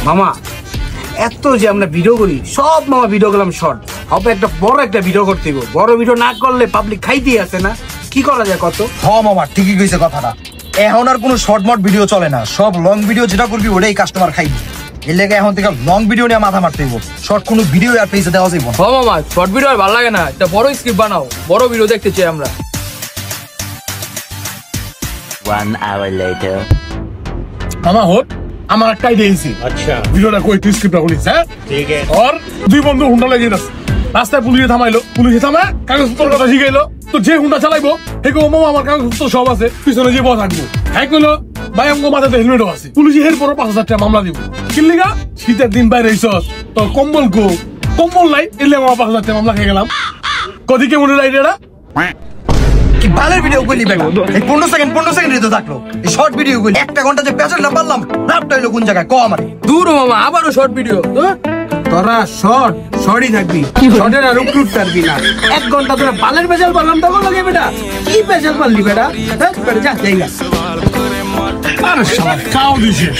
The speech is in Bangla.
মামা এত যে আমরা ভিডিও করি সব মামা ভিডিও করলাম শর্ট, হবে একটা বড় একটা ভিডিও করতে হবে। বড় ভিডিও না করলে পাবলিক খাইতেই আসে না, কি করা যায় কত? হ্যাঁ মামা ঠিকই কইছে কথাটা। এখন আর কোনো শর্ট মট ভিডিও চলে না, সব লং ভিডিও যেটা করবি ওটাই কাস্টমার খাইবি। এর লেগে এখন থেকে লং ভিডিও নিয়ে মাথা মারতে হইব, শর্ট কোনো ভিডিও আর পেজে দেওয়া যাইব না। ও মামা শর্ট ভিডিও আর ভালো লাগে না, একটা বড় স্ক্রিপ্ট বানাও, বড় ভিডিও দেখতে চাই আমরা। 1 hour later. মামা হোট আমার একটা আইডিয়া হইছে। আচ্ছা ভিডিওটা কই তুই স্ক্রিপ্টটা বলিস? হ্যাঁ ঠিক আছে। আর দুই বন্ধু হুন্ডা লাগিয়ে দাস, রাস্তায় পুলিশে থামাইলো, পুলিশে থামায় কাগজপত্রের কথা শিখাইলো। তো যে হুন্ডা চালাইবো হে কো মামা আমার কাগজপত্র সব আছে, পিছনে যে বস থাকবো। হ্যাঁ কইলো ভাই আমগো মাথাতে হেলমেটও আছে, পুলিশে এর পর 5,000 টাকা মামলা দিব। কিল্লিগা শীতের দিন বাইরে হইছস তো কম্বল কো, কম্বল নাই এলে আমার 5,000 টাকা মামলা খেয়ে গেলাম। কদি কেমন আইডিয়াটা? কি ভালো ভিডিও কইলি বেটা, এই 15 সেকেন্ড তো থাকলো। এই শর্ট ভিডিও কইলি 1 ঘন্টা যে পেছন না পারলাম, লাভটা হইলো কোন জায়গায় ক আমারে? দূর মামা আবারও শর্ট ভিডিও। তোরা শর্টই থাকবি, শর্টের আর উপলুট পারবি না। 1 ঘন্টা তোরা বালের বেজাল পারলাম তখন লাগে বেটা, কি বেজাল পারলি বেটা? যা জায়গা আরে শালা কাও দিছিস।